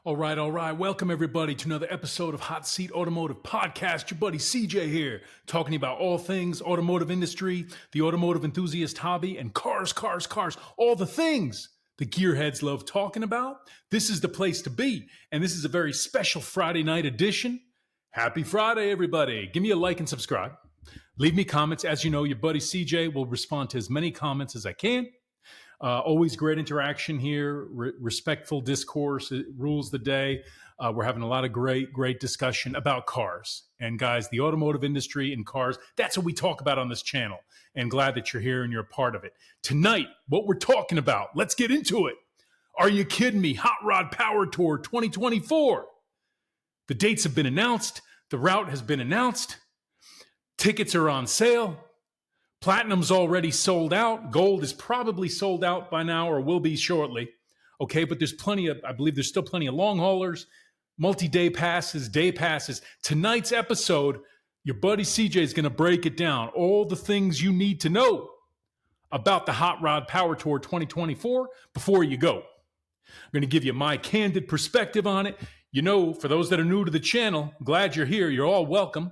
All right. Welcome everybody to another episode of Hot Seat Automotive Podcast. Your buddy CJ here, talking about all things automotive industry, the automotive enthusiast hobby, and cars, all the things the gearheads love talking about. This is the place to be, and this is a very special Friday night edition. Happy Friday, everybody. Give me a like and subscribe. Leave me comments. As you know, your buddy CJ will respond to as many comments as I can. Always great interaction here, respectful discourse rules the day. We're having a lot of great discussion about cars. And guys, the automotive industry and cars, that's what we talk about on this channel. And glad that you're here and you're a part of it. Tonight, what we're talking about, let's get into it. Are you kidding me? Hot Rod Power Tour 2024. The dates have been announced. The route has been announced. Tickets are on sale. Platinum's already sold out. Gold is probably sold out by now or will be shortly. Okay, but there's I believe there's still plenty of long haulers, multi-day passes, day passes. Tonight's episode, your buddy CJ is going to break it down. All the things you need to know about the Hot Rod Power Tour 2024 before you go. I'm going to give you my candid perspective on it. You know, for those that are new to the channel, glad you're here. You're all welcome.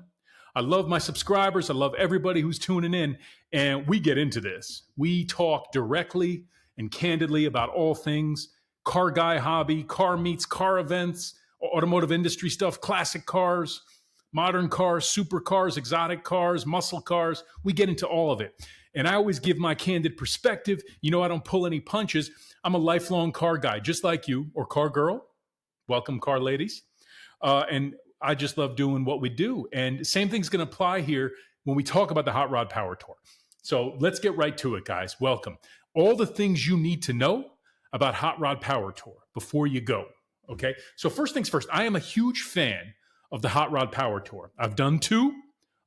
I love my subscribers. I love everybody who's tuning in. And we get into this. We talk directly and candidly about all things car guy hobby, car meets car events, automotive industry stuff, classic cars, modern cars, supercars, exotic cars, muscle cars. We get into all of it. And I always give my candid perspective. You know, I don't pull any punches. I'm a lifelong car guy, just like you, or car girl. Welcome, car ladies. And I just love doing what we do. And same thing's going to apply here when we talk about the Hot Rod Power Tour. So let's get right to it, guys. Welcome. All the things you need to know about Hot Rod Power Tour before you go. Okay. So first things first, I am a huge fan of the Hot Rod Power Tour. I've done two.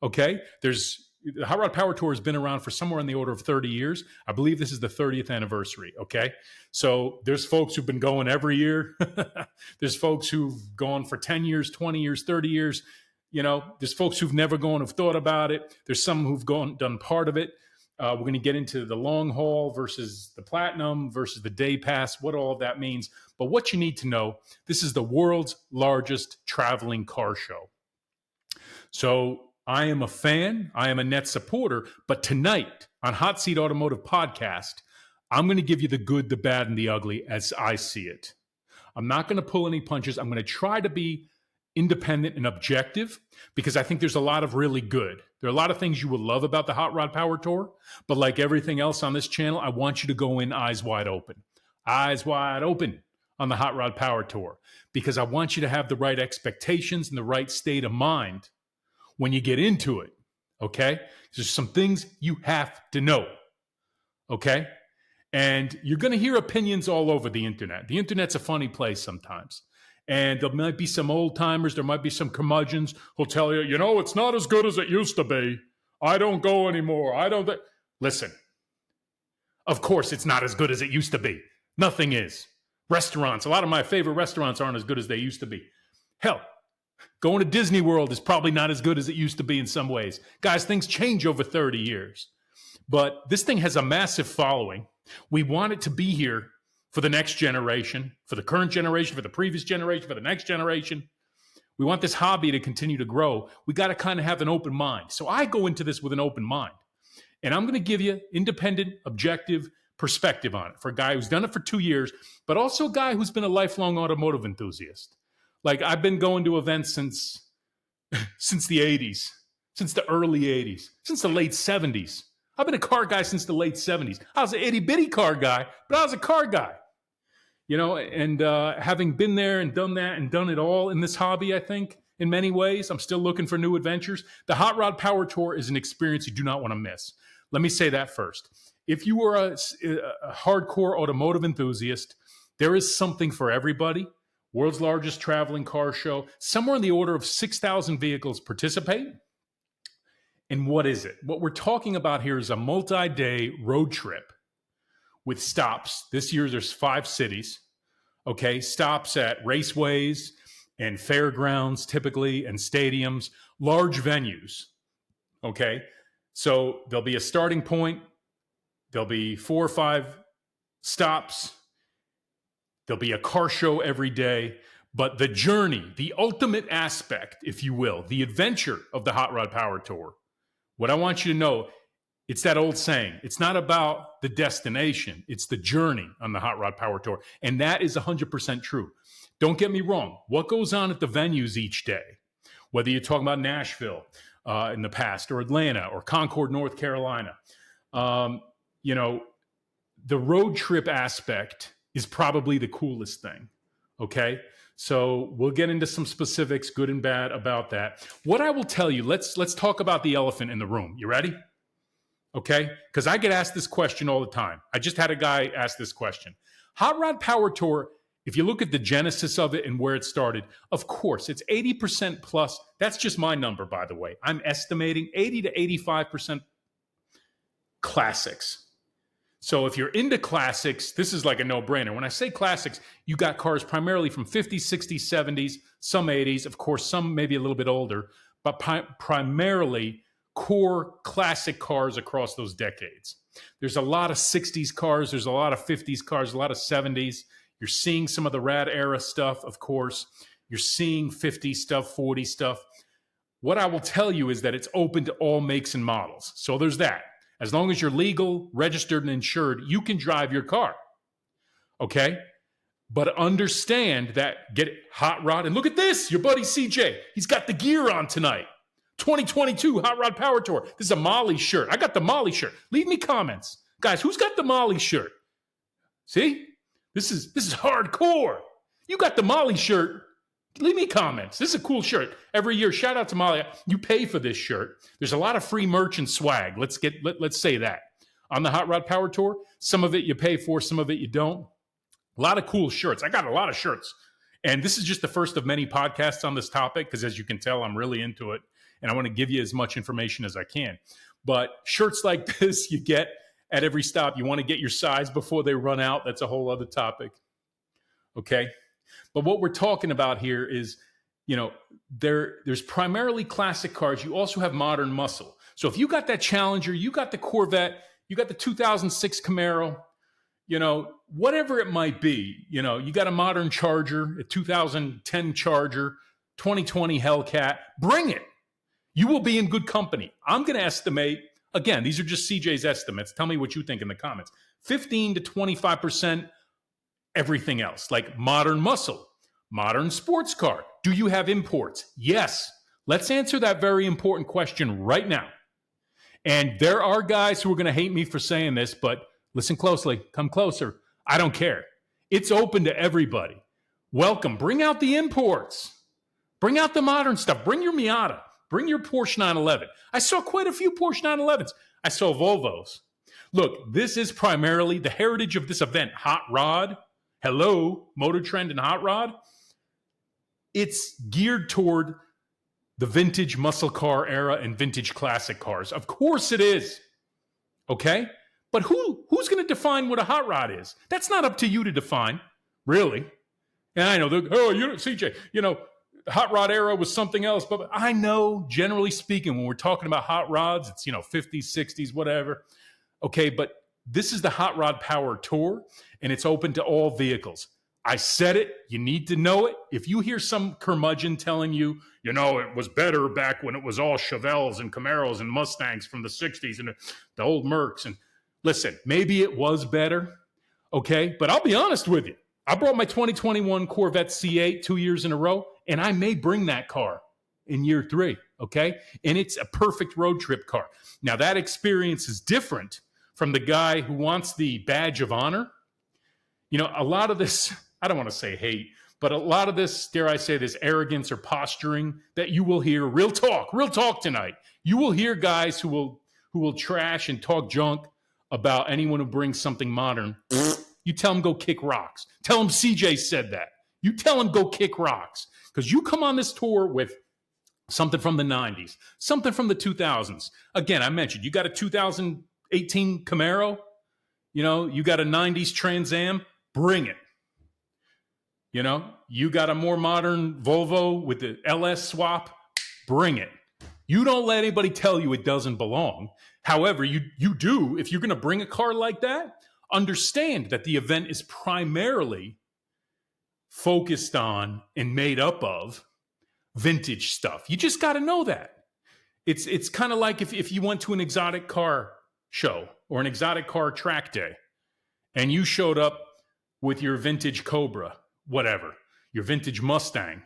Okay. The Hot Rod Power Tour has been around for somewhere in the order of 30 years. I believe this is the 30th anniversary. Okay. So there's folks who've been going every year. There's folks who've gone for 10 years, 20 years, 30 years. You know, there's folks who've never gone, who've thought about it. There's some who've done part of it. We're going to get into the long haul versus the platinum versus the day pass, what all of that means. But what you need to know, this is the world's largest traveling car show. So I am a fan. I am a net supporter. But tonight on Hot Seat Automotive Podcast, I'm going to give you the good, the bad, and the ugly as I see it. I'm not going to pull any punches. I'm going to try to be independent and objective because I think there's a lot of really good. There are a lot of things you will love about the Hot Rod Power Tour, but like everything else on this channel, I want you to go in eyes wide open on the Hot Rod Power Tour because I want you to have the right expectations and the right state of mind when you get into it. Okay? There's some things you have to know. Okay? And you're going to hear opinions all over the internet. The internet's a funny place sometimes. And there might be some old timers, there might be some curmudgeons who'll tell you, you know, it's not as good as it used to be. I don't go anymore. Listen, of course it's not as good as it used to be. Nothing is. Restaurants, a lot of my favorite restaurants aren't as good as they used to be. Hell, going to Disney World is probably not as good as it used to be in some ways. Guys, things change over 30 years. But this thing has a massive following. We want it to be here for the next generation, for the current generation, for the previous generation, for the next generation. We want this hobby to continue to grow. We got to kind of have an open mind. So I go into this with an open mind. And I'm going to give you independent, objective perspective on it for a guy who's done it for 2 years, but also a guy who's been a lifelong automotive enthusiast. Like I've been going to events since the 80s, since the early 80s, since the late 70s. I've been a car guy since the late 70s. I was an itty-bitty car guy, but I was a car guy. You know, and having been there and done that and done it all in this hobby, I think, in many ways, I'm still looking for new adventures. The Hot Rod Power Tour is an experience you do not want to miss. Let me say that first. If you are a hardcore automotive enthusiast, there is something for everybody. World's largest traveling car show. Somewhere in the order of 6,000 vehicles participate. And what is it? What we're talking about here is a multi-day road trip with stops. This year, there's 5 cities, okay? Stops at raceways and fairgrounds, typically, and stadiums, large venues, okay? So there'll be a starting point. There'll be 4 or 5 stops. There'll be a car show every day. But the journey, the ultimate aspect, if you will, the adventure of the Hot Rod Power Tour, what I want you to know, it's that old saying. It's not about the destination. It's the journey on the Hot Rod Power Tour. And that is 100% true. Don't get me wrong. What goes on at the venues each day, whether you're talking about Nashville in the past or Atlanta or Concord, North Carolina, you know, the road trip aspect is probably the coolest thing. Okay. So we'll get into some specifics, good and bad, about that. What I will tell you, let's talk about the elephant in the room. You ready? Okay? Because I get asked this question all the time. I just had a guy ask this question. Hot Rod Power Tour, if you look at the genesis of it and where it started, of course, it's 80% plus. That's just my number, by the way. I'm estimating 80 to 85% classics. So if you're into classics, this is like a no-brainer. When I say classics, you got cars primarily from 50s, 60s, 70s, some 80s, of course, some maybe a little bit older, but primarily core classic cars across those decades. There's a lot of 60s cars, there's a lot of 50s cars, a lot of 70s. You're seeing some of the rad era stuff, of course. You're seeing 50 stuff, 40 stuff. What I will tell you is that it's open to all makes and models. So there's that. As long as you're legal, registered, and insured, you can drive your car. Okay? But understand that, get it, Hot Rod. And look at this, your buddy CJ. He's got the gear on tonight. 2022 Hot Rod Power Tour. This is a Molly shirt. I got the Molly shirt. Leave me comments. Guys, who's got the Molly shirt? See? This is hardcore. You got the Molly shirt. Leave me comments. This is a cool shirt. Every year, shout out to Molly. You pay for this shirt. There's a lot of free merch and swag. Let's say that. On the Hot Rod Power Tour, some of it you pay for, some of it you don't. A lot of cool shirts. I got a lot of shirts. And this is just the first of many podcasts on this topic, because as you can tell, I'm really into it. And I want to give you as much information as I can. But shirts like this, you get at every stop. You want to get your size before they run out. That's a whole other topic. Okay? But what we're talking about here is, you know, there's primarily classic cars. You also have modern muscle. So if you got that Challenger, you got the Corvette, you got the 2006 Camaro, you know, whatever it might be, you know, you got a modern Charger, a 2010 Charger, 2020 Hellcat, bring it. You will be in good company. I'm going to estimate, again, these are just CJ's estimates. Tell me what you think in the comments. 15 to 25% everything else, like modern muscle, modern sports car. Do you have imports? Yes. Let's answer that very important question right now. And there are guys who are going to hate me for saying this, but listen closely. Come closer. I don't care. It's open to everybody. Welcome. Bring out the imports. Bring out the modern stuff. Bring your Miata. Bring your Porsche 911. I saw quite a few Porsche 911s. I saw Volvos. Look, this is primarily the heritage of this event. Hot Rod. Hello, Motor Trend and Hot Rod. It's geared toward the vintage muscle car era and vintage classic cars. Of course it is. Okay? But who's going to define what a hot rod is? That's not up to you to define, really. And I know, CJ, you know, the hot rod era was something else. But I know, generally speaking, when we're talking about hot rods, it's, you know, 50s, 60s, whatever. Okay, but this is the Hot Rod Power Tour, and it's open to all vehicles. I said it. You need to know it. If you hear some curmudgeon telling you, you know, it was better back when it was all Chevelles and Camaros and Mustangs from the 60s and the old Mercs. And listen, maybe it was better, okay? But I'll be honest with you. I brought my 2021 Corvette C8 2 years in a row, and I may bring that car in year 3, okay? And it's a perfect road trip car. Now, that experience is different from the guy who wants the badge of honor. You know, a lot of this, I don't want to say hate, but a lot of this, dare I say, this arrogance or posturing that you will hear, real talk tonight. You will hear guys who will trash and talk junk about anyone who brings something modern. You tell them go kick rocks. Tell them CJ said that. You tell them go kick rocks. Because you come on this tour with something from the 90s, something from the 2000s. Again, I mentioned you got a 2018 Camaro. You know, you got a 90s Trans Am. Bring it. You know, you got a more modern Volvo with the LS swap. Bring it. You don't let anybody tell you it doesn't belong. However, you do. If you're going to bring a car like that, understand that the event is primarily focused on and made up of vintage stuff. You just got to know that. It's kind of like if you went to an exotic car show or an exotic car track day and you showed up with your vintage Cobra, whatever, your vintage Mustang,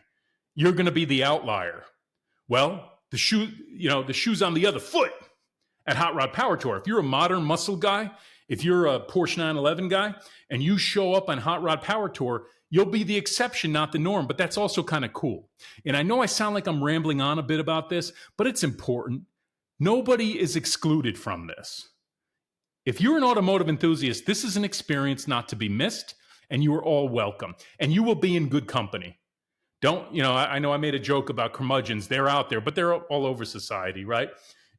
you're going to be the outlier. Well, the shoe's on the other foot at Hot Rod Power Tour. If you're a modern muscle guy, if you're a Porsche 911 guy, and you show up on Hot Rod Power Tour, you'll be the exception, not the norm. But that's also kind of cool. And I know I sound like I'm rambling on a bit about this, but it's important. Nobody is excluded from this. If you're an automotive enthusiast, this is an experience not to be missed, and you are all welcome. And you will be in good company. I know I made a joke about curmudgeons. They're out there, but they're all over society, right?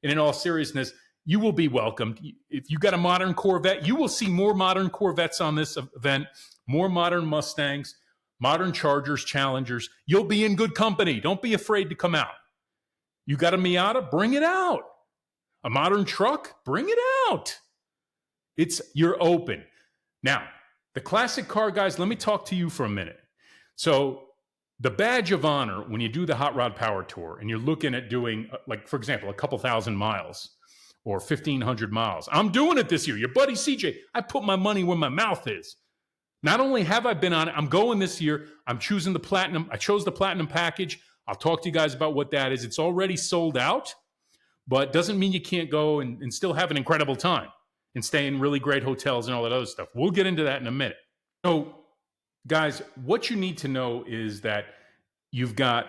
And in all seriousness, you will be welcomed. If you got a modern Corvette, you will see more modern Corvettes on this event, more modern Mustangs, modern Chargers, Challengers. You'll be in good company. Don't be afraid to come out. You got a Miata? Bring it out. A modern truck? Bring it out. You're open. Now, the classic car guys, let me talk to you for a minute. So the badge of honor when you do the Hot Rod Power Tour and you're looking at doing, like, for example, a couple thousand miles or 1,500 miles. I'm doing it this year. Your buddy CJ, I put my money where my mouth is. Not only have I been on it, I'm going this year. I'm choosing the platinum. I chose the platinum package. I'll talk to you guys about what that is. It's already sold out, but doesn't mean you can't go and still have an incredible time and stay in really great hotels and all that other stuff. We'll get into that in a minute. So, guys, what you need to know is that you've got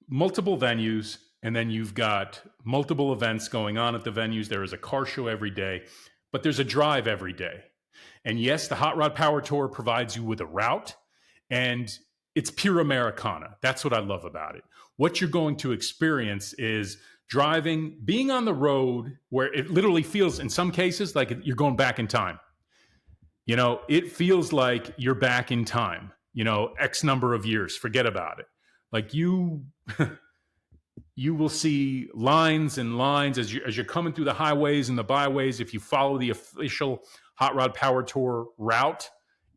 multiple venues and then you've got multiple events going on at the venues. There is a car show every day, but there's a drive every day. And yes, the Hot Rod Power Tour provides you with a route, and it's pure Americana. That's what I love about it. What you're going to experience is driving, being on the road where it literally feels, in some cases, like you're going back in time. It feels like you're back in time, X number of years. Forget about it. Like you will see lines and lines as you're coming through the highways and the byways. If you follow the official Hot Rod Power Tour route,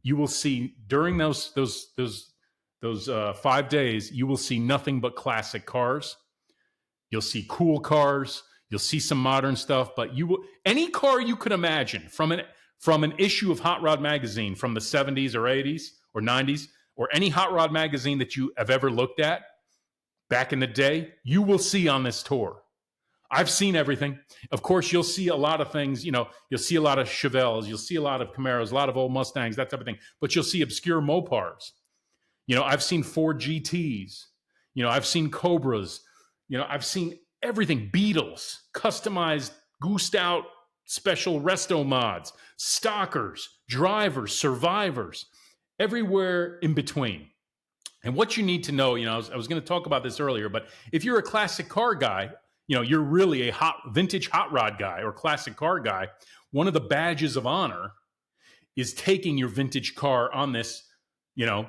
you will see during those 5 days, you will see nothing but classic cars. You'll see cool cars. You'll see some modern stuff, but any car you could imagine from an issue of Hot Rod magazine from the 70s or 80s or 90s, or any Hot Rod magazine that you have ever looked at back in the day, you will see on this tour. I've seen everything. Of course, you'll see a lot of things. You'll see a lot of Chevelles. You'll see a lot of Camaros, a lot of old Mustangs, that type of thing. But you'll see obscure Mopars. I've seen Ford GTs. I've seen Cobras. I've seen everything. Beetles, customized, goosed out, special resto mods, stalkers, drivers, survivors, everywhere in between. And what you need to know, I was going to talk about this earlier, but if you're a classic car guy, you're really a vintage hot rod guy or classic car guy, one of the badges of honor is taking your vintage car on this, 4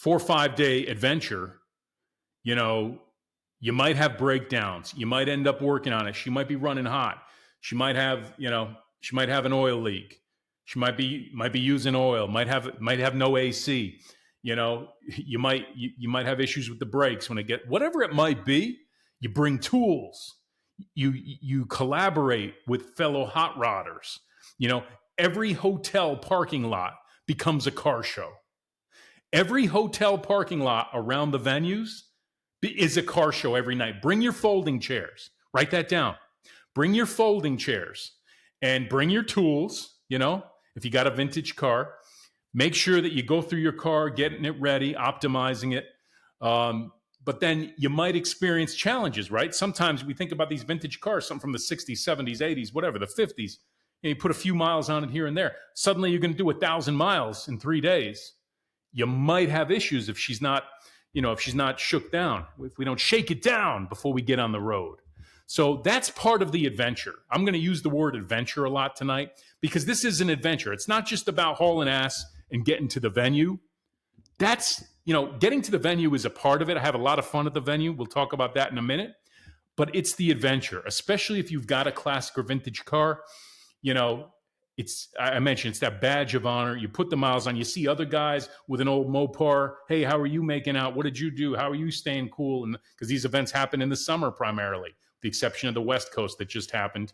or 5 day adventure. You might have breakdowns. You might end up working on it. She might be running hot. She might have, an oil leak. She might be using oil. Might have no AC. You might have issues with the brakes when whatever it might be. You bring tools. You collaborate with fellow hot rodders. Every hotel parking lot becomes a car show. Every hotel parking lot around the venues is a car show every night. Bring your folding chairs. Write that down. Bring your folding chairs and bring your tools. If you got a vintage car, make sure that you go through your car, getting it ready, optimizing it. But then you might experience challenges, right? Sometimes we think about these vintage cars, something from the 60s, 70s, 80s, whatever, the 50s. You put a few miles on it here and there. Suddenly you're going to do 1,000 miles in 3 days. You might have issues if she's not shook down, if we don't shake it down before we get on the road. So that's part of the adventure. I'm going to use the word adventure a lot tonight because this is an adventure. It's not just about hauling ass and getting to the venue. That's, getting to the venue is a part of it. I have a lot of fun at the venue. We'll talk about that in a minute. But it's the adventure, especially if you've got a classic or vintage car. I mentioned it's that badge of honor. You put the miles on. You see other guys with an old Mopar. Hey, how are you making out? What did you do? How are you staying cool? And because these events happen in the summer primarily, the exception of the West Coast that just happened.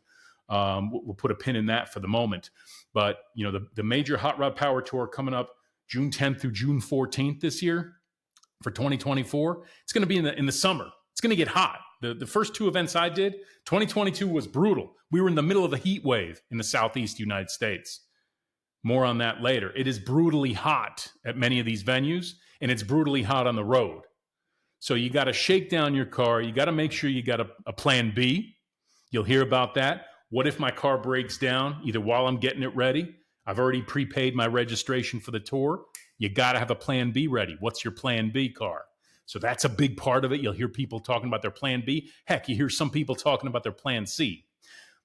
We'll put a pin in that for the moment. But the major Hot Rod Power Tour coming up June 10th through June 14th this year for 2024. It's going to be in the summer. It's going to get hot. The first two events I did, 2022 was brutal. We were in the middle of a heat wave in the Southeast United States. More on that later. It is brutally hot at many of these venues, and it's brutally hot on the road. So you got to shake down your car. You got to make sure you got a plan B. You'll hear about that. What if my car breaks down, either while I'm getting it ready? I've already prepaid my registration for the tour. You got to have a plan B ready. What's your plan B car? So that's a big part of it. You'll hear people talking about their plan B. Heck, you hear some people talking about their plan C.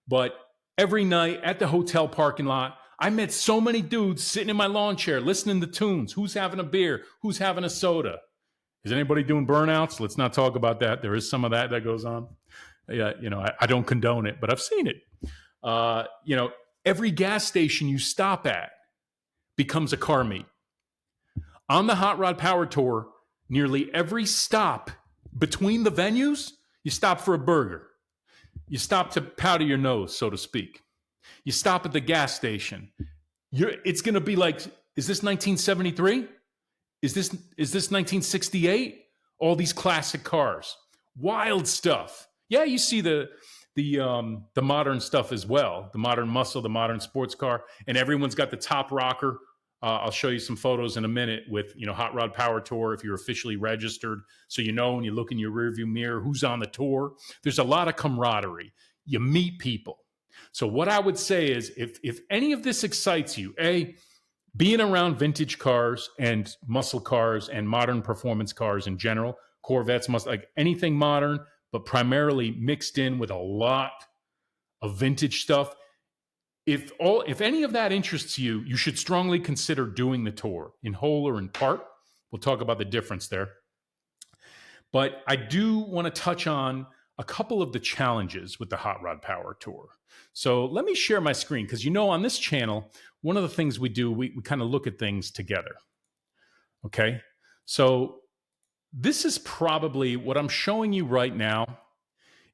But every night at the hotel parking lot, I met so many dudes sitting in my lawn chair listening to tunes. Who's having a beer? Who's having a soda? Is anybody doing burnouts? Let's not talk about that. There is some of that goes on. Yeah, I don't condone it, but I've seen it. Every gas station you stop at becomes a car meet. On the Hot Rod Power Tour, nearly every stop between the venues, you stop for a burger. You stop to powder your nose, so to speak. You stop at the gas station. It's going to be like, is this 1973? Is this 1968? All these classic cars. Wild stuff. Yeah, you see the modern stuff as well, the modern muscle, the modern sports car, and everyone's got the top rocker. I'll show you some photos in a minute with, Hot Rod Power Tour if you're officially registered. So when you look in your rearview mirror, who's on the tour. There's a lot of camaraderie. You meet people. So what I would say is if any of this excites you, being around vintage cars and muscle cars and modern performance cars in general, Corvettes, like anything modern, but primarily mixed in with a lot of vintage stuff. If any of that interests you, you should strongly consider doing the tour in whole or in part. We'll talk about the difference there. But I do want to touch on a couple of the challenges with the Hot Rod Power Tour. So let me share my screen because on this channel, one of the things we do, we kind of look at things together. Okay, so this is probably what I'm showing you right now,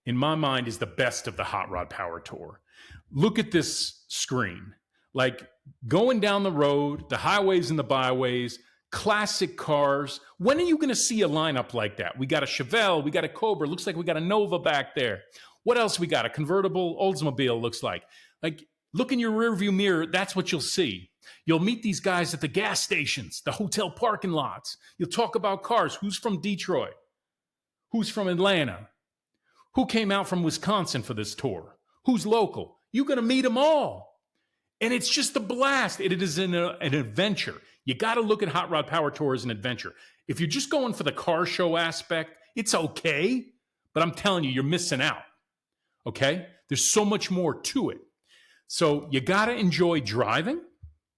in my mind, is the best of the Hot Rod Power Tour. Look at this screen. Like going down the road, the highways and the byways, classic cars. When are you going to see a lineup like that? We got a Chevelle, we got a Cobra, looks like we got a Nova back there. What else we got? A convertible Oldsmobile looks like. Like, look in your rearview mirror, that's what you'll see. You'll meet these guys at the gas stations, the hotel parking lots. You'll talk about cars. Who's from Detroit? Who's from Atlanta? Who came out from Wisconsin for this tour? Who's local? You're going to meet them all. And it's just a blast. It is an adventure. You got to look at Hot Rod Power Tour as an adventure. If you're just going for the car show aspect, it's okay. But I'm telling you, you're missing out. Okay? There's so much more to it. So you got to enjoy driving.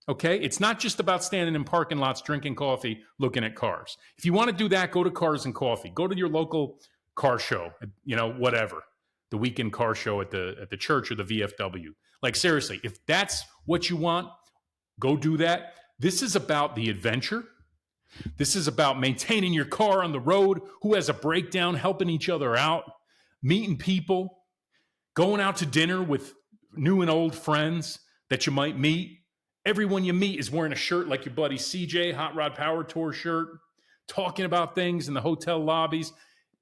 Okay? It's not just about standing in parking lots, drinking coffee, looking at cars. If you want to do that, go to Cars and Coffee. Go to your local car show, whatever. The weekend car show at the church or the VFW. Like, seriously, if that's what you want, go do that. This is about the adventure. This is about maintaining your car on the road. Who has a breakdown, helping each other out, meeting people, going out to dinner with new and old friends that you might meet. Everyone you meet is wearing a shirt like your buddy CJ, Hot Rod Power Tour shirt, talking about things in the hotel lobbies.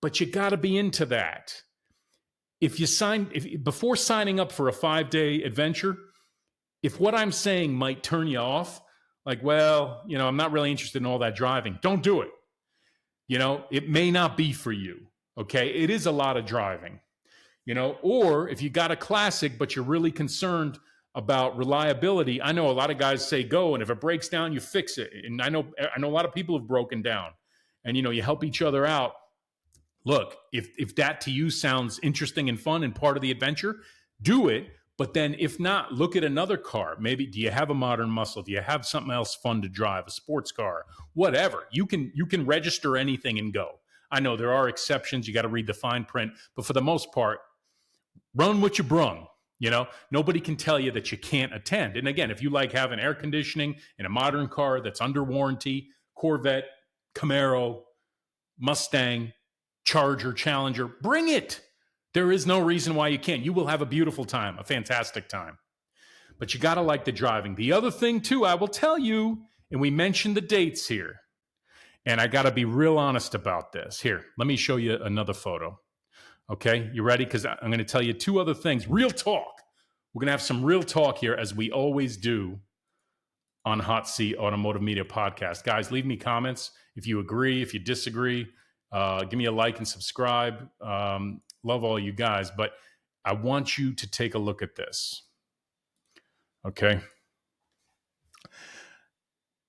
But you got to be into that. Before signing up for a 5-day adventure, if what I'm saying might turn you off, like, well, I'm not really interested in all that driving, don't do it. It may not be for you. Okay. It is a lot of driving, or if you got a classic, but you're really concerned about reliability. I know a lot of guys say go, and if it breaks down, you fix it. And I know a lot of people have broken down, and, you help each other out. Look, if that to you sounds interesting and fun and part of the adventure, do it. But then if not, look at another car. Maybe, do you have a modern muscle? Do you have something else fun to drive, a sports car, whatever? You can register anything and go. I know there are exceptions. You got to read the fine print. But for the most part, run what you brung. You know, nobody can tell you that you can't attend. And again, if you like having air conditioning in a modern car that's under warranty, Corvette, Camaro, Mustang, Charger, Challenger, bring it. There is no reason why you can't. You will have a beautiful time, a fantastic time. But you got to like the driving. The other thing, too, I will tell you, and we mentioned the dates here, and I got to be real honest about this. Here, let me show you another photo. Okay, you ready? Because I'm going to tell you two other things. Real talk. We're going to have some real talk here, as we always do on Hot Seat Automotive Media Podcast. Guys, leave me comments if you agree, if you disagree. Give me a like and subscribe. Love all you guys, but I want you to take a look at this. Okay.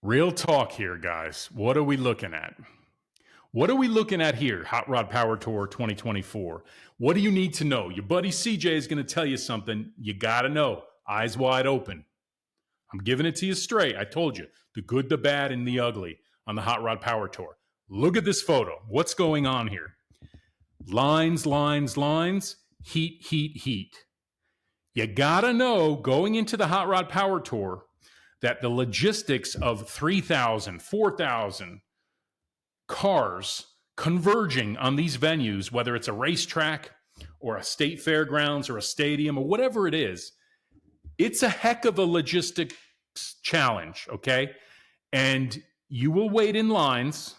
Real talk here, guys. What are we looking at? What are we looking at here? Hot Rod Power Tour 2024. What do you need to know? Your buddy CJ is going to tell you something you got to know. Eyes wide open. I'm giving it to you straight. I told you. The good, the bad, and the ugly on the Hot Rod Power Tour. Look at this photo. What's going on here? Lines, lines, lines. Heat, heat, heat. You got to know going into the Hot Rod Power Tour that the logistics of 3,000, 4,000 cars converging on these venues, whether it's a racetrack or a state fairgrounds or a stadium or whatever it is, it's a heck of a logistics challenge, okay? And you will wait in lines.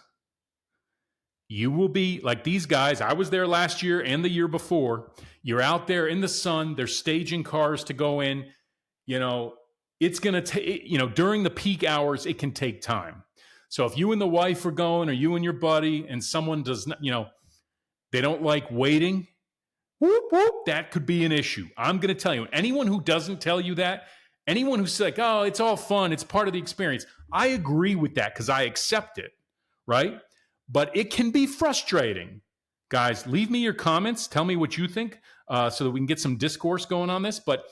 You will be like these guys. I was there last year and the year before. You're out there in the sun. They're staging cars to go in. You know, it's going to take, you know, during the peak hours, it can take time. So if you and the wife are going, or you and your buddy, and someone does not, you know, they don't like waiting, whoop, whoop, that could be an issue. I'm going to tell you, anyone who doesn't tell you that, anyone who's like, oh, it's all fun, it's part of the experience, I agree with that because I accept it, right? But it can be frustrating. Guys, leave me your comments. Tell me what you think so that we can get some discourse going on this. But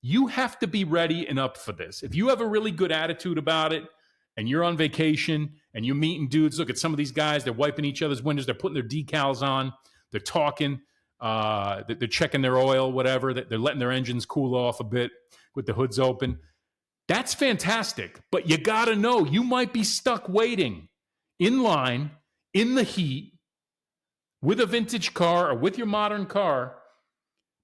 you have to be ready and up for this. If you have a really good attitude about it, and you're on vacation and you're meeting dudes, look at some of these guys, they're wiping each other's windows, they're putting their decals on, they're talking, they're checking their oil, whatever, they're letting their engines cool off a bit with the hoods open. That's fantastic. But you got to know you might be stuck waiting in line, in the heat, with a vintage car or with your modern car.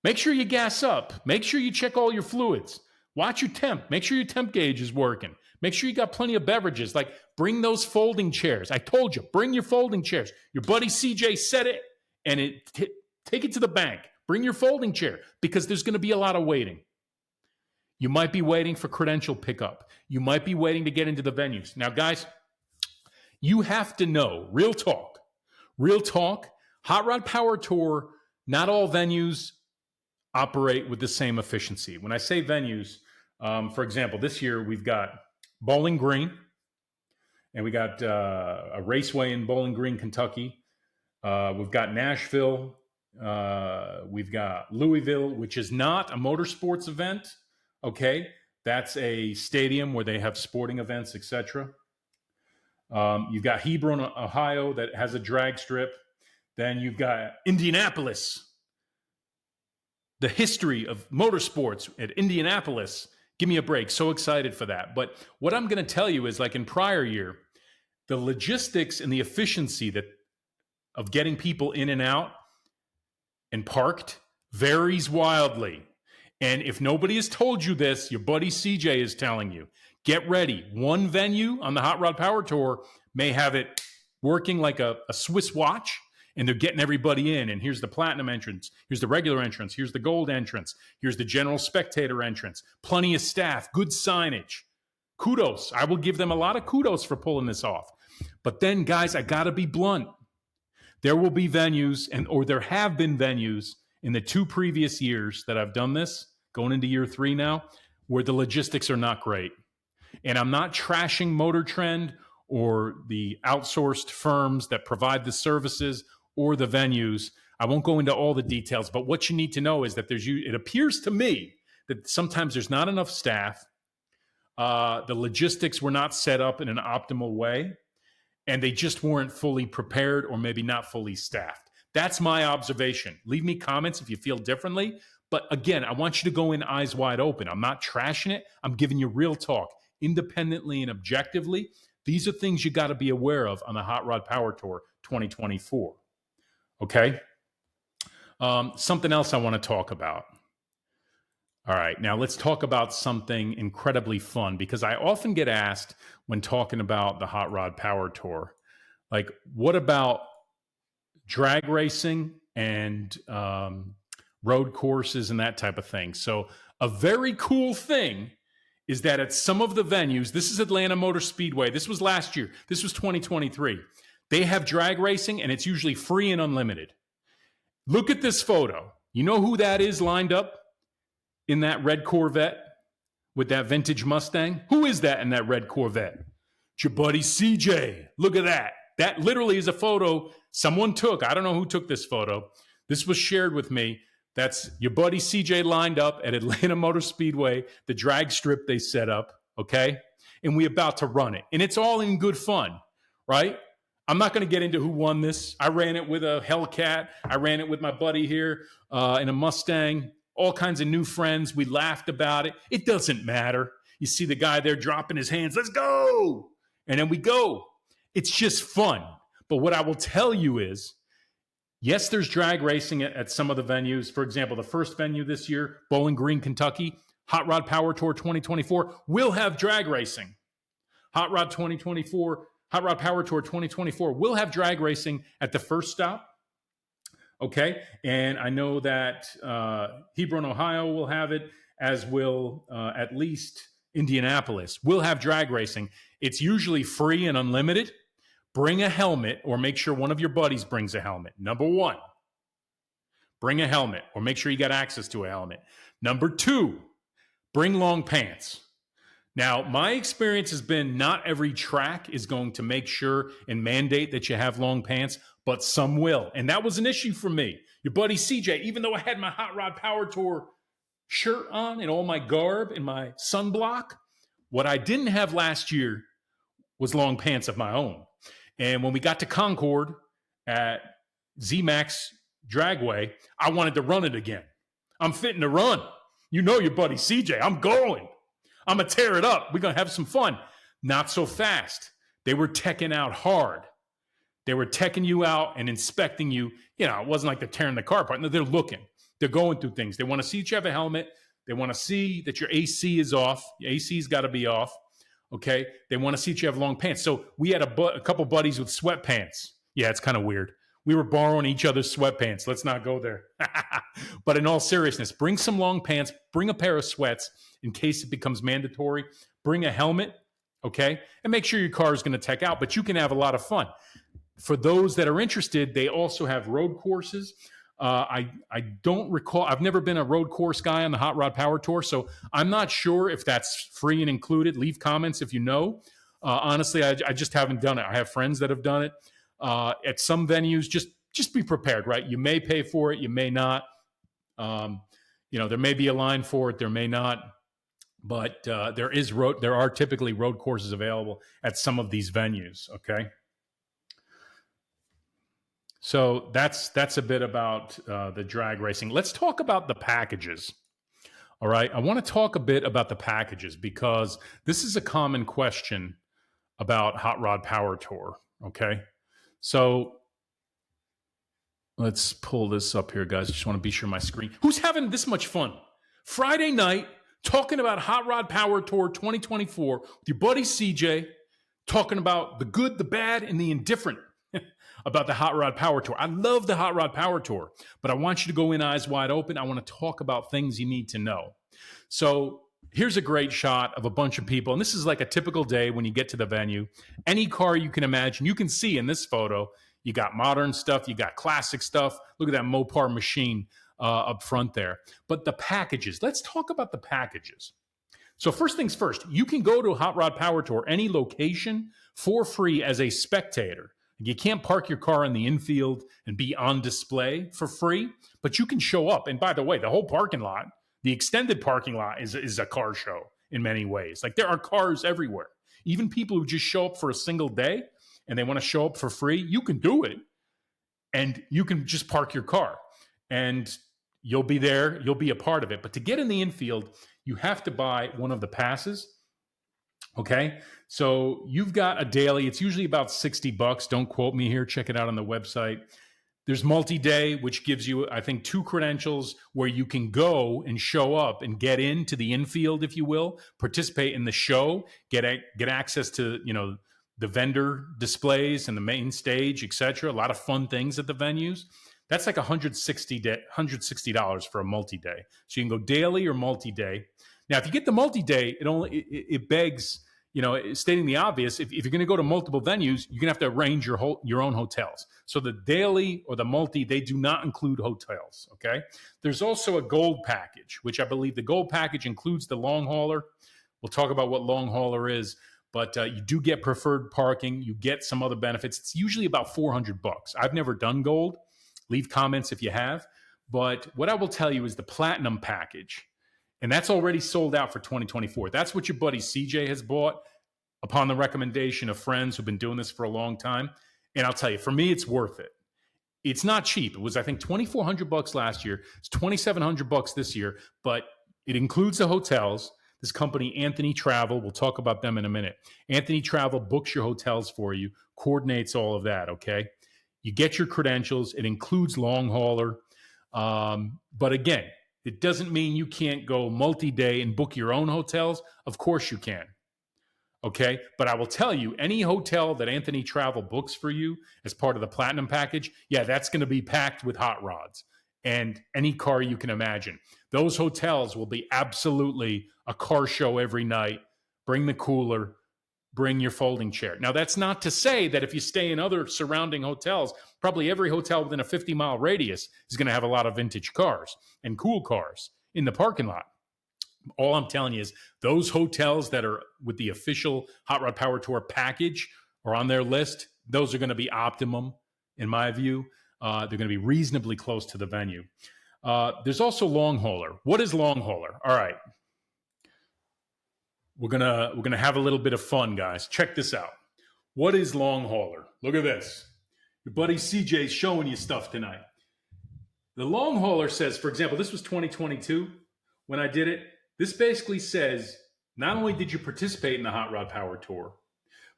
Make sure you gas up. Make sure you check all your fluids. Watch your temp. Make sure your temp gauge is working. Make sure you got plenty of beverages. Like, bring those folding chairs. I told you, bring your folding chairs. Your buddy CJ said it, and take it to the bank. Bring your folding chair because there's going to be a lot of waiting. You might be waiting for credential pickup. You might be waiting to get into the venues. Now, guys, you have to know, real talk, Hot Rod Power Tour, not all venues operate with the same efficiency. When I say venues, for example, this year we've got Bowling Green, and we got a raceway in Bowling Green, Kentucky. We've got Nashville. We've got Louisville, which is not a motorsports event. Okay, that's a stadium where they have sporting events, etc. You've got Hebron, Ohio, that has a drag strip. Then you've got Indianapolis. The history of motorsports at Indianapolis. Give me a break. So excited for that. But what I'm going to tell you is, like in prior year, the logistics and the efficiency of getting people in and out and parked varies wildly. And if nobody has told you this, your buddy CJ is telling you. Get ready. One venue on the Hot Rod Power Tour may have it working like a Swiss watch, and they're getting everybody in. And here's the platinum entrance. Here's the regular entrance. Here's the gold entrance. Here's the general spectator entrance. Plenty of staff. Good signage. Kudos. I will give them a lot of kudos for pulling this off. But then, guys, I got to be blunt. There will be venues, or there have been venues in the 2 previous years that I've done this, going into year 3 now, where the logistics are not great. And I'm not trashing Motor Trend or the outsourced firms that provide the services or the venues. I won't go into all the details, but what you need to know is that it appears to me that sometimes there's not enough staff. The logistics were not set up in an optimal way, and they just weren't fully prepared or maybe not fully staffed. That's my observation. Leave me comments if you feel differently, But again, I want you to go in eyes wide open. I'm not trashing it. I'm giving you real talk, independently and objectively. These are things you got to be aware of on the Hot Rod Power Tour 2024. Okay? Something else I want to talk about. All right, now let's talk about something incredibly fun, because I often get asked when talking about the Hot Rod Power Tour, like, what about drag racing and road courses and that type of thing? So a very cool thing is that at some of the venues, this is Atlanta Motor Speedway, this was last year, this was 2023, they have drag racing and it's usually free and unlimited. Look at this photo. You know who that is lined up in that red Corvette with that vintage Mustang? Who is that in that red Corvette? It's your buddy CJ. Look at that. That literally is a photo someone took. I don't know who took this photo. This was shared with me. That's your buddy CJ lined up at Atlanta Motor Speedway, the drag strip they set up, okay? And we about to run it. And it's all in good fun, right? I'm not going to get into who won this. I ran it with a Hellcat. I ran it with my buddy here in a Mustang. All kinds of new friends. We laughed about it. It doesn't matter. You see the guy there dropping his hands. Let's go. And then we go. It's just fun. But what I will tell you is, yes, there's drag racing at some of the venues. For example, the first venue this year, Bowling Green, Kentucky, Hot Rod Power Tour 2024 will have drag racing. Hot Rod Power Tour 2024 will have drag racing at the first stop. Okay. And I know that Hebron, Ohio will have it, as will at least Indianapolis. We'll have drag racing. It's usually free and unlimited. Bring a helmet, or make sure one of your buddies brings a helmet. Number one, bring a helmet, or make sure you got access to a helmet. Number two, bring long pants. Now, my experience has been not every track is going to make sure and mandate that you have long pants, but some will. And that was an issue for me. Your buddy CJ, even though I had my Hot Rod Power Tour shirt on and all my garb and my sunblock, what I didn't have last year was long pants of my own. And when we got to Concord at ZMAX Dragway, I wanted to run it again. I'm fitting to run. You know your buddy CJ. I'm going. I'm going to tear it up. We're going to have some fun. Not so fast. They were teching out hard. They were teching you out and inspecting you. You know, it wasn't like they're tearing the car apart. No, they're looking. They're going through things. They want to see that you have a helmet. They want to see that your AC is off. Your AC's got to be off. Okay? They want to see that you have long pants. So we had a couple buddies with sweatpants. Yeah, it's kind of weird. We were borrowing each other's sweatpants. Let's not go there. But in all seriousness, bring some long pants. Bring a pair of sweats in case it becomes mandatory. Bring a helmet, okay? And make sure your car is going to tech out, but you can have a lot of fun. For those that are interested, they also have road courses. I don't recall. I've never been a road course guy on the Hot Rod Power Tour, so I'm not sure if that's free and included. Leave comments if you know. Honestly, I just haven't done it. I have friends that have done it. At some venues, just be prepared, right? You may pay for it, you may not. There may be a line for it, there may not. But there are typically road courses available at some of these venues. Okay. So that's a bit about the drag racing. Let's talk about the packages. All right. I want to talk a bit about the packages because this is a common question about Hot Rod Power Tour. Okay. So let's pull this up here, guys. Just want to be sure my screen. Who's having this much fun? Friday night, talking about Hot Rod Power Tour 2024 with your buddy CJ, talking about the good, the bad, and the indifferent about the Hot Rod Power Tour. I love the Hot Rod Power Tour, but I want you to go in eyes wide open. I want to talk about things you need to know. So here's a great shot of a bunch of people, and this is like a typical day when you get to the venue. Any car you can imagine, you can see in this photo. You got modern stuff, you got classic stuff. Look at that Mopar machine up front there. But the packages, let's talk about the packages. So first things first, you can go to Hot Rod Power Tour, any location, for free as a spectator. You can't park your car in the infield and be on display for free, but you can show up. And by the way, the whole parking lot, the extended parking lot is a car show in many ways. Like there are cars everywhere. Even people who just show up for a single day and they want to show up for free, you can do it. And you can just park your car. And you'll be there, you'll be a part of it. But to get in the infield, you have to buy one of the passes. Okay. So you've got a daily, it's usually about $60. Don't quote me here. Check it out on the website. There's multi-day, which gives you, I think, 2 credentials where you can go and show up and get into the infield, if you will, participate in the show, get access to, the vendor displays and the main stage, etc. A lot of fun things at the venues. That's like $160 for a multi-day. So you can go daily or multi-day. Now, if you get the multi-day, it begs, stating the obvious. If you're going to go to multiple venues, you're going to have to arrange your own hotels. So the daily or the multi, they do not include hotels. Okay. There's also a gold package, which I believe the gold package includes the long hauler. We'll talk about what long hauler is, but you do get preferred parking. You get some other benefits. It's usually about $400. I've never done gold. Leave comments if you have. But what I will tell you is the platinum package. And that's already sold out for 2024. That's what your buddy CJ has bought upon the recommendation of friends who've been doing this for a long time. And I'll tell you, for me, it's worth it. It's not cheap. It was, I think, $2,400 last year. It's $2,700 this year, but it includes the hotels. This company, Anthony Travel, we'll talk about them in a minute. Anthony Travel books your hotels for you, coordinates all of that, okay? You get your credentials. It includes long hauler. But again, it doesn't mean you can't go multi-day and book your own hotels. Of course you can. Okay. But I will tell you, any hotel that Anthony Travel books for you as part of the platinum package, yeah, that's going to be packed with hot rods and any car you can imagine. Those hotels will be absolutely a car show every night. Bring the cooler, bring your folding chair. Now, that's not to say that if you stay in other surrounding hotels, probably every hotel within a 50-mile radius is going to have a lot of vintage cars and cool cars in the parking lot. All I'm telling you is those hotels that are with the official Hot Rod Power Tour package or on their list, those are going to be optimum, in my view. They're going to be reasonably close to the venue. There's also long hauler. What is long hauler? All right. We're gonna have a little bit of fun, guys. Check this out. What is long hauler? Look at this. Your buddy CJ's showing you stuff tonight. The long hauler says, for example, this was 2022 when I did it. This basically says not only did you participate in the Hot Rod Power Tour,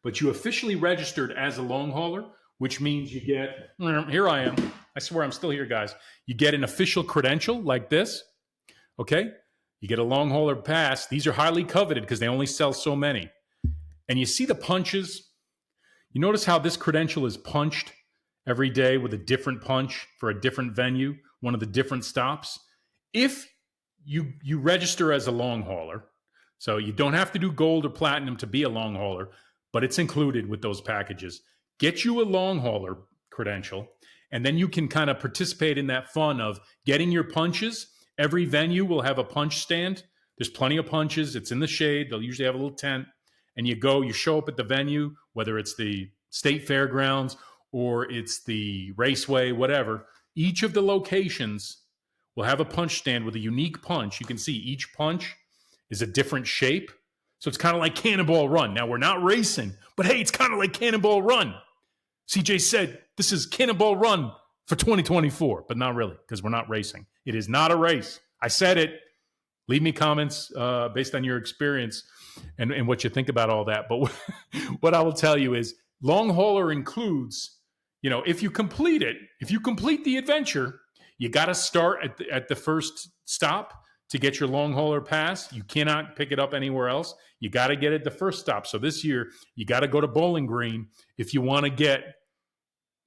but you officially registered as a long hauler, which means you get, here I am. I swear I'm still here, guys. You get an official credential like this, okay? You get a long hauler pass. These are highly coveted because they only sell so many. And you see the punches. You notice how this credential is punched every day with a different punch for a different venue, one of the different stops. If you register as a long hauler, so you don't have to do gold or platinum to be a long hauler, but it's included with those packages. Get you a long hauler credential, and then you can kind of participate in that fun of getting your punches. Every venue will have a punch stand. There's plenty of punches. It's in the shade. They'll usually have a little tent. And you show up at the venue, whether it's the state fairgrounds or it's the raceway, whatever. Each of the locations will have a punch stand with a unique punch. You can see each punch is a different shape. So it's kind of like Cannonball Run. Now, we're not racing, but hey, it's kind of like Cannonball Run. CJ said this is Cannonball Run for 2024, but not really, because we're not racing. It is not a race. I said it. Leave me comments based on your experience and what you think about all that. But what I will tell you is long hauler includes, if you complete it, if you complete the adventure, you got to start at the first stop to get your long hauler pass. You cannot pick it up anywhere else. You got to get it the first stop. So this year, you got to go to Bowling Green if you want to get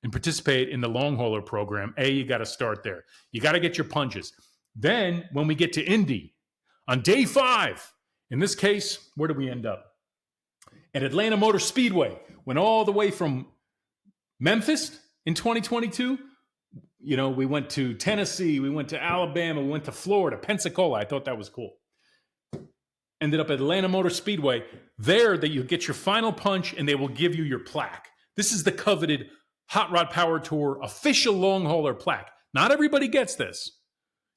and participate in the long hauler program. You got to start there. You got to get your punches. Then when we get to Indy on day 5, in this case, where do we end up? At Atlanta Motor Speedway. Went all the way from Memphis in 2022. We went to Tennessee, we went to Alabama, we went to Florida, Pensacola. I thought that was cool. Ended up at Atlanta Motor Speedway. There that you'll get your final punch and they will give you your plaque. This is the coveted Hot Rod Power Tour official long hauler plaque. Not everybody gets this.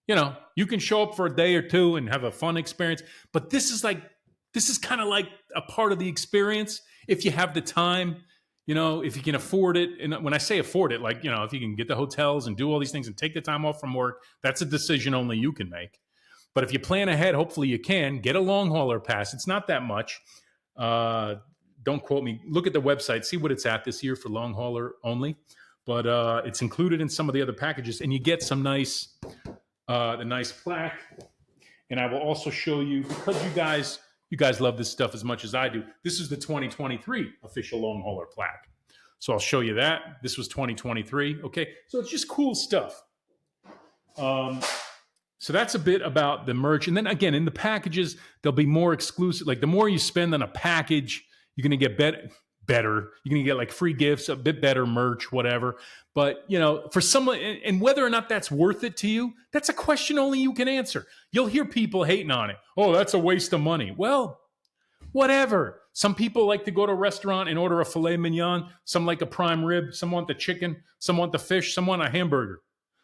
You can show up for a day or two and have a fun experience, but this is kind of like a part of the experience if you have the time. if you can afford it, and when I say afford it, like, if you can get the hotels and do all these things and take the time off from work, that's a decision only you can make. But if you plan ahead, hopefully you can get a long hauler pass. It's not that much. Don't quote me. Look at the website, see what it's at this year for long hauler only. But it's included in some of the other packages, and you get some the nice plaque. And I will also show you, because you guys love this stuff as much as I do. This is the 2023 official long hauler plaque. So I'll show you that. This was 2023. Okay, so it's just cool stuff. So that's a bit about the merch. And then again, in the packages, there'll be more exclusive. Like the more you spend on a package, you're going to get better. You're going to get like free gifts, a bit better merch, whatever. But, for someone, and whether or not that's worth it to you, that's a question only you can answer. You'll hear people hating on it. Oh, that's a waste of money. Well, whatever. Some people like to go to a restaurant and order a filet mignon. Some like a prime rib. Some want the chicken. Some want the fish. Some want a hamburger.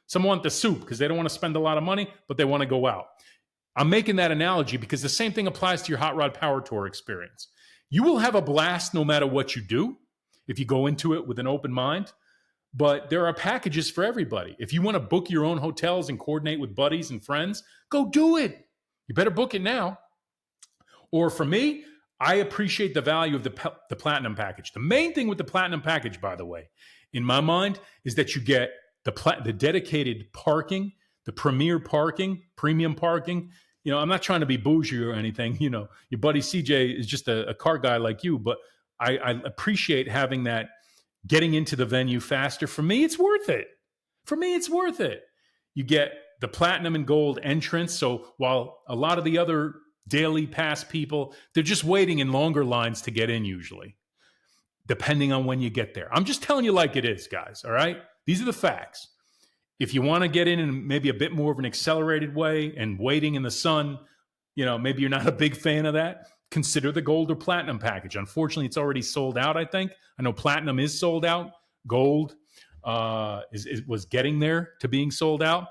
Some want the soup because they don't want to spend a lot of money, but they want to go out. I'm making that analogy because the same thing applies to your Hot Rod Power Tour experience. You will have a blast no matter what you do if you go into it with an open mind, but there are packages for everybody. If you want to book your own hotels and coordinate with buddies and friends, go do it. You better book it now. Or for me, I appreciate the value of the Platinum package. The main thing with the Platinum package, by the way, in my mind, is that you get the dedicated parking, the premier parking, premium parking. I'm not trying to be bougie or anything. Your buddy CJ is just a car guy like you, but I appreciate having that, getting into the venue faster. For me, it's worth it. You get the platinum and gold entrance. So while a lot of the other daily pass people, they're just waiting in longer lines to get in usually, depending on when you get there. I'm just telling you like it is, guys. All right. These are the facts. If you want to get in maybe a bit more of an accelerated way and waiting in the sun, maybe you're not a big fan of that, consider the gold or platinum package. Unfortunately, it's already sold out, I think. I know platinum is sold out. Gold was getting there to being sold out.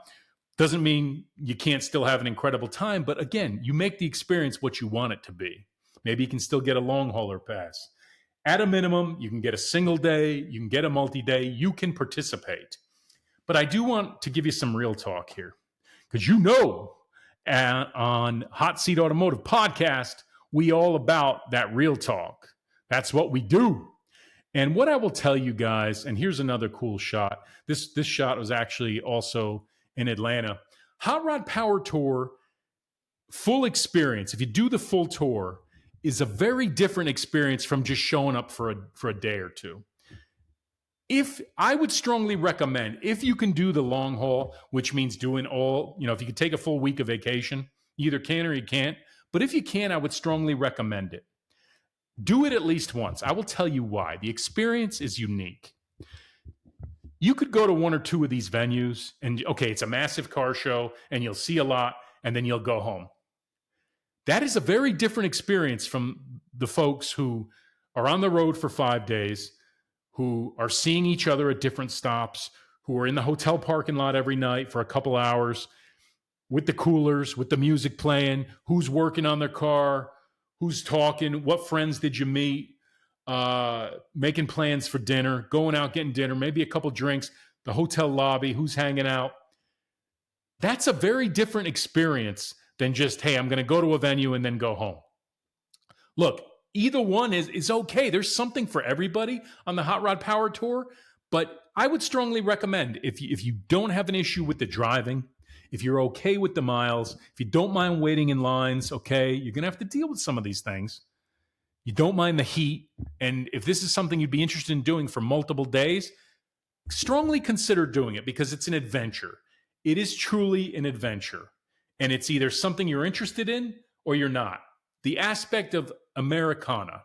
Doesn't mean you can't still have an incredible time. But again, you make the experience what you want it to be. Maybe you can still get a long hauler pass. At a minimum, you can get a single day. You can get a multi-day. You can participate. But I do want to give you some real talk here, because on Hot Seat Automotive Podcast, we all about that real talk. That's what we do. And what I will tell you guys, and here's another cool shot. This shot was actually also in Atlanta. Hot Rod Power Tour, full experience, if you do the full tour, is a very different experience from just showing up for a day or two. If I would strongly recommend, if you can do the long haul, which means doing all, if you could take a full week of vacation, you either can or you can't. But if you can, I would strongly recommend it. Do it at least once. I will tell you why. The experience is unique. You could go to one or two of these venues and, okay, it's a massive car show and you'll see a lot and then you'll go home. That is a very different experience from the folks who are on the road for 5 days, who are seeing each other at different stops, who are in the hotel parking lot every night for a couple hours with the coolers, with the music playing, who's working on their car, who's talking, what friends did you meet, making plans for dinner, going out, getting dinner, maybe a couple drinks, the hotel lobby, who's hanging out. That's a very different experience than just, hey, I'm going to go to a venue and then go home. Look, either one is okay. There's something for everybody on the Hot Rod Power Tour, but I would strongly recommend, if you don't have an issue with the driving, if you're okay with the miles, if you don't mind waiting in lines, okay, you're going to have to deal with some of these things. You don't mind the heat, and if this is something you'd be interested in doing for multiple days, strongly consider doing it because it's an adventure. It is truly an adventure, and it's either something you're interested in or you're not. The aspect of Americana,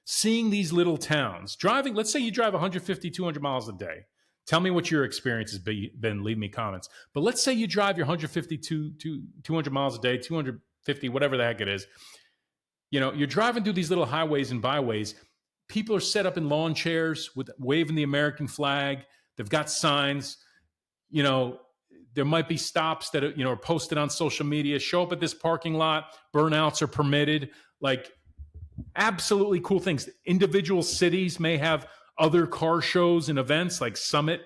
seeing these little towns, driving, let's say you drive 150, 200 miles a day. Tell me what your experience has been. Leave me comments. But let's say you drive your 150 to 200 miles a day, 250, whatever the heck it is. You're driving through these little highways and byways. People are set up in lawn chairs with waving the American flag. They've got signs. There might be stops that are posted on social media. Show up at this parking lot. Burnouts are permitted. Like, absolutely cool things. Individual cities may have other car shows and events like Summit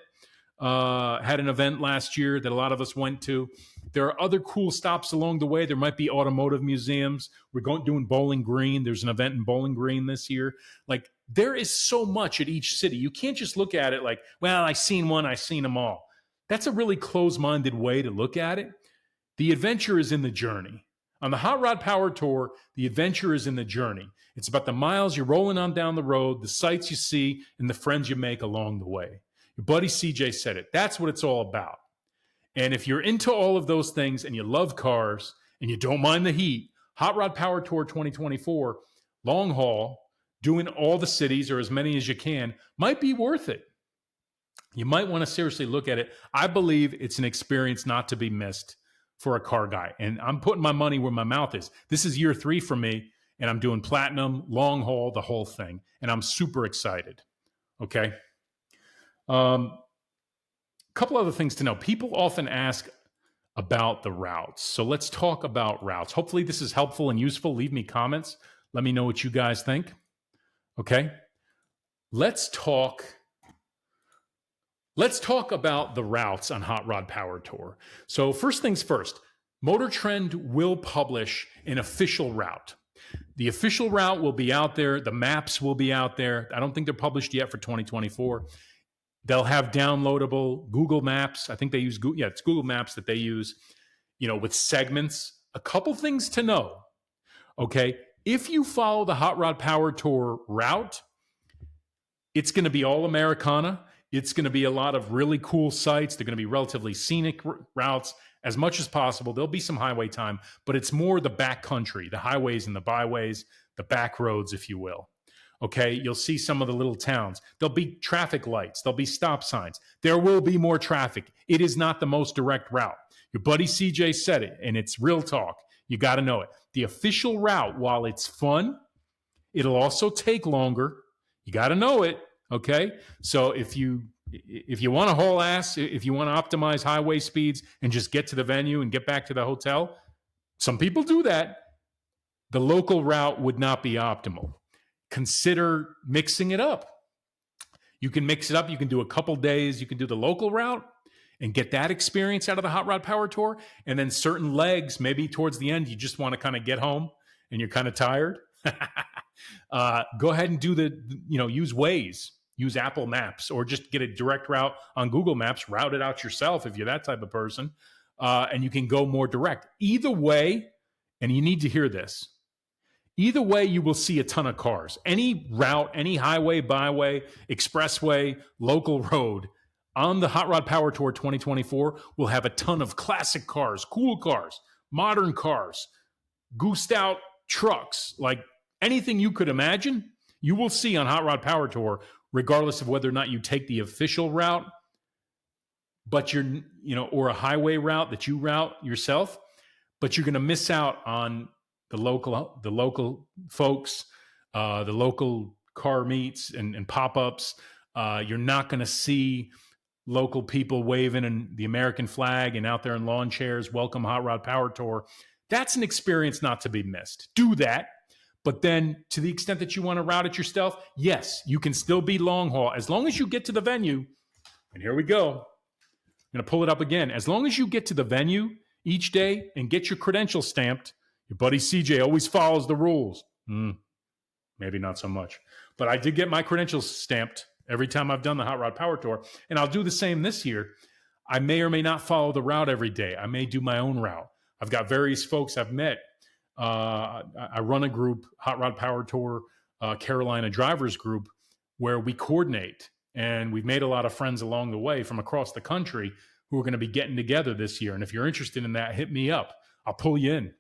had an event last year that a lot of us went to. There are other cool stops along the way. There might be automotive museums. We're doing Bowling Green. There's an event in Bowling Green this year. Like, there is so much at each city. You can't just look at it like, well, I seen one, I seen them all. That's a really closed-minded way to look at it. The adventure is in the journey. On the Hot Rod Power Tour, the adventure is in the journey. It's about the miles you're rolling on down the road, the sights you see, and the friends you make along the way. Your buddy CJ said it. That's what it's all about. And if you're into all of those things and you love cars and you don't mind the heat, Hot Rod Power Tour 2024, long haul, doing all the cities or as many as you can, might be worth it. You might want to seriously look at it. I believe it's an experience not to be missed for a car guy. And I'm putting my money where my mouth is. This is year 3 for me, and I'm doing platinum, long haul, the whole thing. And I'm super excited. Okay. Couple other things to know. People often ask about the routes. So let's talk about routes. Hopefully this is helpful and useful. Leave me comments. Let me know what you guys think. Okay. Let's talk about the routes on Hot Rod Power Tour. So first things first, Motor Trend will publish an official route. The official route will be out there. The maps will be out there. I don't think they're published yet for 2024. They'll have downloadable Google Maps. I think they use Google. Yeah, it's Google Maps that they use, with segments. A couple things to know. Okay. If you follow the Hot Rod Power Tour route, it's going to be all Americana. It's going to be a lot of really cool sites. They're going to be relatively scenic routes as much as possible. There'll be some highway time, but it's more the back country, the highways and the byways, the back roads, if you will. Okay, you'll see some of the little towns. There'll be traffic lights. There'll be stop signs. There will be more traffic. It is not the most direct route. Your buddy CJ said it, and it's real talk. You got to know it. The official route, while it's fun, it'll also take longer. You got to know it. Okay, so if you want to haul ass, if you want to optimize highway speeds and just get to the venue and get back to the hotel, some people do that. The local route would not be optimal. Consider mixing it up. You can mix it up. You can do a couple days. You can do the local route and get that experience out of the Hot Rod Power Tour. And then certain legs, maybe towards the end, you just want to kind of get home and you're kind of tired. Go ahead and do use Waze, use Apple Maps, or just get a direct route on Google Maps, route it out yourself if you're that type of person. And you can go more direct. Either way, and you need to hear this, either way, you will see a ton of cars. Any route, any highway, byway, expressway, local road on the Hot Rod Power Tour 2024 will have a ton of classic cars, cool cars, modern cars, goosed out trucks, like anything you could imagine, you will see on Hot Rod Power Tour, regardless of whether or not you take the official route, but or a highway route that you route yourself, but you're going to miss out on the local folks, the local car meets and pop-ups. You're not going to see local people waving in the American flag and out there in lawn chairs, welcome Hot Rod Power Tour. That's an experience not to be missed. Do that. But then to the extent that you want to route it yourself, yes, you can still be long haul. As long as you get to the venue, and here we go. I'm going to pull it up again. As long as you get to the venue each day and get your credentials stamped, your buddy CJ always follows the rules. Maybe not so much. But I did get my credentials stamped every time I've done the Hot Rod Power Tour. And I'll do the same this year. I may or may not follow the route every day. I may do my own route. I've got various folks I've met. I run a group, Hot Rod Power Tour, Carolina Drivers Group, where we coordinate. And we've made a lot of friends along the way from across the country who are going to be getting together this year. And if you're interested in that, hit me up. I'll pull you in.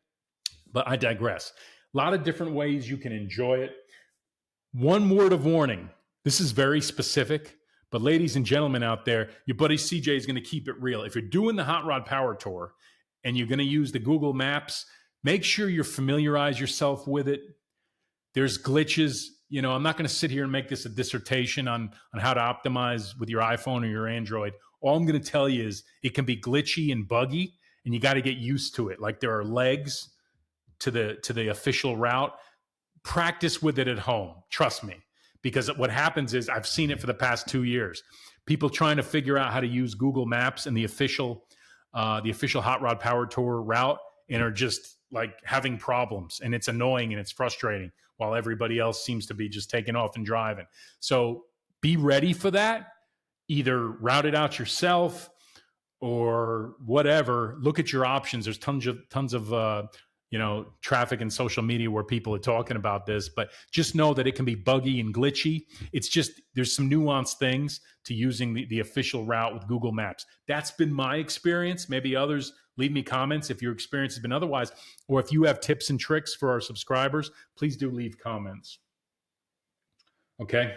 But I digress. A lot of different ways you can enjoy it. One word of warning. This is very specific. But ladies and gentlemen out there, your buddy CJ is going to keep it real. If you're doing the Hot Rod Power Tour and you're going to use the Google Maps, make sure you familiarize yourself with it. There's glitches. I'm not going to sit here and make this a dissertation on how to optimize with your iPhone or your Android. All I'm going to tell you is it can be glitchy and buggy, and you got to get used to it. Like there are legs to the official route. Practice with it at home. Trust me. because what happens is I've seen it for the past 2 years. People trying to figure out how to use Google Maps and the official Hot Rod Power Tour route, and are just like having problems, and it's annoying and it's frustrating while everybody else seems to be just taking off and driving. So be ready for that. Either route it out yourself or whatever. Look at your options. There's tons of traffic and social media where people are talking about this, but just know that it can be buggy and glitchy. It's just, there's some nuanced things to using the official route with Google Maps. That's been my experience. Maybe others, leave me comments if your experience has been otherwise, or if you have tips and tricks for our subscribers, please do leave comments. Okay.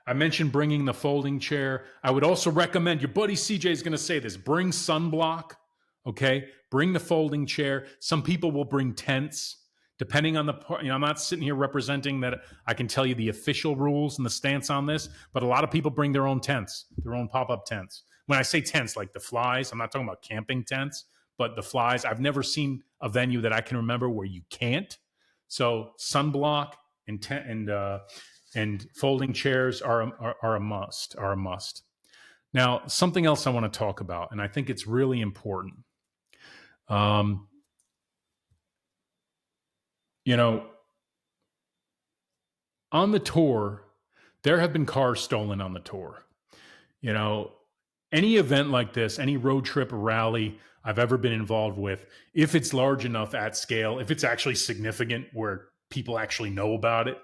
I mentioned bringing the folding chair. I would also recommend, your buddy CJ is going to say this, bring sunblock. Okay. Bring the folding chair. Some people will bring tents, depending on the part. I'm not sitting here representing that I can tell you the official rules and the stance on this, but a lot of people bring their own tents, their own pop-up tents. When I say tents, like the flies, I'm not talking about camping tents, but the flies. I've never seen a venue that I can remember where you can't. So sunblock and tent and folding chairs are a must. Now, something else I want to talk about, and I think it's really important. On the tour, there have been cars stolen on the tour. Any event like this, any road trip or rally I've ever been involved with, if it's large enough at scale, if it's actually significant where people actually know about it,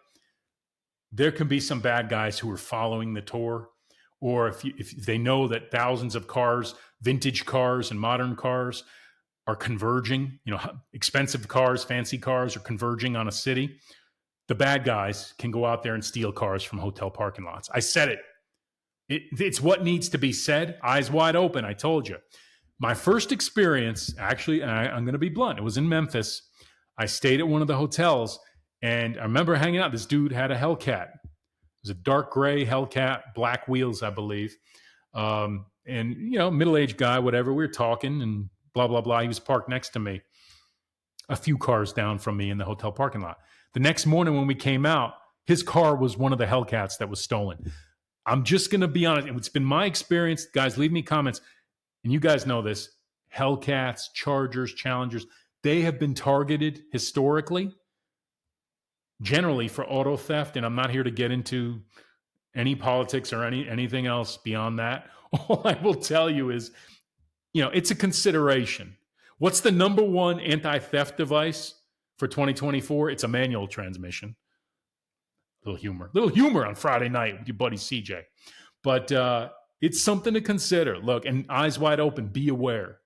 there can be some bad guys who are following the tour, or if they know that thousands of cars, vintage cars and modern cars, are converging, expensive cars, fancy cars are converging on a city, the bad guys can go out there and steal cars from hotel parking lots. I said it. It's what needs to be said. Eyes wide open. I told you. My first experience, actually, and I'm going to be blunt, it was in Memphis. I stayed at one of the hotels, and I remember hanging out. This dude had a Hellcat. It was a dark gray Hellcat, black wheels, I believe. And, middle-aged guy, whatever. We were talking and blah, blah, blah. He was parked next to me, a few cars down from me in the hotel parking lot. The next morning when we came out, his car was one of the Hellcats that was stolen. I'm just going to be honest. It's been my experience. Guys, leave me comments. And you guys know this. Hellcats, Chargers, Challengers, they have been targeted historically, generally for auto theft. And I'm not here to get into any politics or anything else beyond that. All I will tell you is, it's a consideration. What's the number one anti-theft device for 2024? It's a manual transmission. Little humor on Friday night with your buddy CJ. But it's something to consider. Look, and eyes wide open, be aware.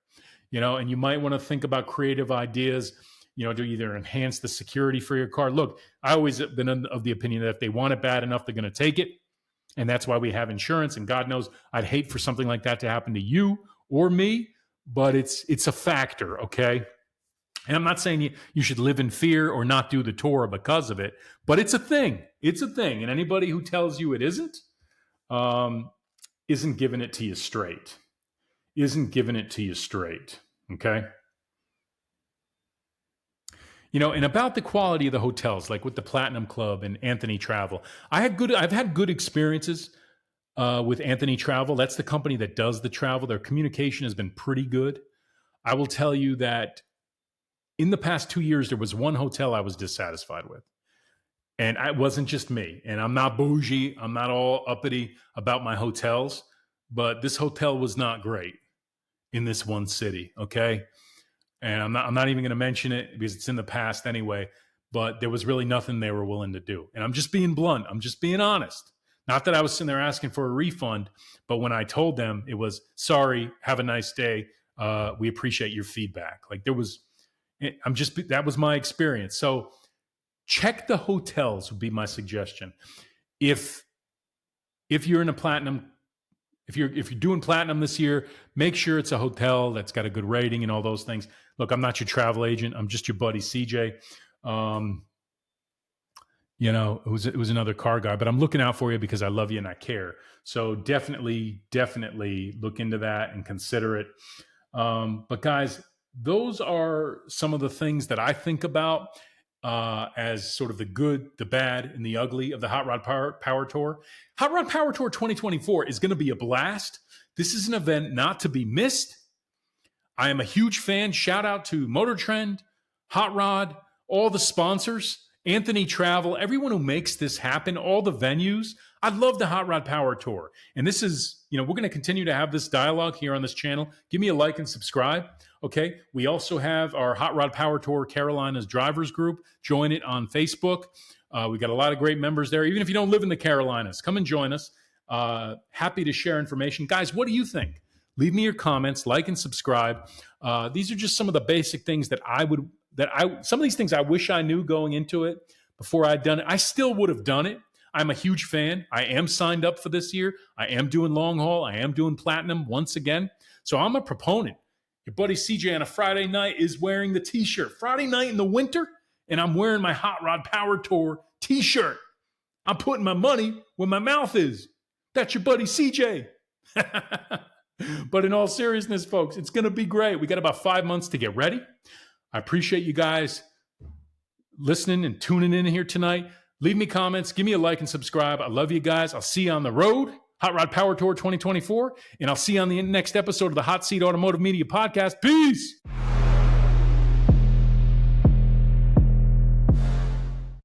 And you might want to think about creative ideas, to either enhance the security for your car. Look, I always have been of the opinion that if they want it bad enough, they're going to take it. And that's why we have insurance. And God knows I'd hate for something like that to happen to you or me, but it's a factor, okay? And I'm not saying you should live in fear or not do the tour because of it, but it's a thing. It's a thing. And anybody who tells you it isn't giving it to you straight. Okay? And about the quality of the hotels, like with the Platinum Club and Anthony Travel, I've had good experiences with Anthony Travel. That's the company that does the travel. Their communication has been pretty good. I will tell you that in the past 2 years, there was one hotel I was dissatisfied with. And it wasn't just me. And I'm not bougie. I'm not all uppity about my hotels. But this hotel was not great in this one city, okay? And I'm not even going to mention it because it's in the past anyway. But there was really nothing they were willing to do. And I'm just being blunt. I'm just being honest. Not that I was sitting there asking for a refund, but when I told them, it was, sorry, have a nice day. We appreciate your feedback. Like that was my experience. So check the hotels would be my suggestion. If you're in a platinum, if you're doing platinum this year, make sure it's a hotel that's got a good rating and all those things. Look, I'm not your travel agent. I'm just your buddy CJ. It was another car guy, but I'm looking out for you because I love you and I care. So definitely look into that and consider it. But guys, those are some of the things that I think about. as sort of the good, the bad, and the ugly of the Hot Rod Power Tour. Hot Rod Power Tour 2024 is going to be a blast. This is an event not to be missed. I am a huge fan. Shout out to Motor Trend, Hot Rod, all the sponsors, Anthony Travel, everyone who makes this happen, all the venues. I love the Hot Rod Power Tour. And this is, we're going to continue to have this dialogue here on this channel. Give me a like and subscribe. Okay. We also have our Hot Rod Power Tour Carolinas Drivers Group. Join it on Facebook. We got a lot of great members there. Even if you don't live in the Carolinas, come and join us. Happy to share information. Guys, what do you think? Leave me your comments, like and subscribe. These are just some of the basic things some of these things I wish I knew going into it before I'd done it. I still would have done it. I'm a huge fan. I am signed up for this year. I am doing long haul. I am doing platinum once again. So I'm a proponent. Your buddy CJ on a Friday night is wearing the t-shirt. Friday night in the winter, and I'm wearing my Hot Rod Power Tour t-shirt. I'm putting my money where my mouth is. That's your buddy CJ. But in all seriousness, folks, it's going to be great. We got about 5 months to get ready. I appreciate you guys listening and tuning in here tonight. Leave me comments. Give me a like and subscribe. I love you guys. I'll see you on the road, Hot Rod Power Tour 2024, and I'll see you on the next episode of the Hot Seat Automotive Media Podcast. Peace.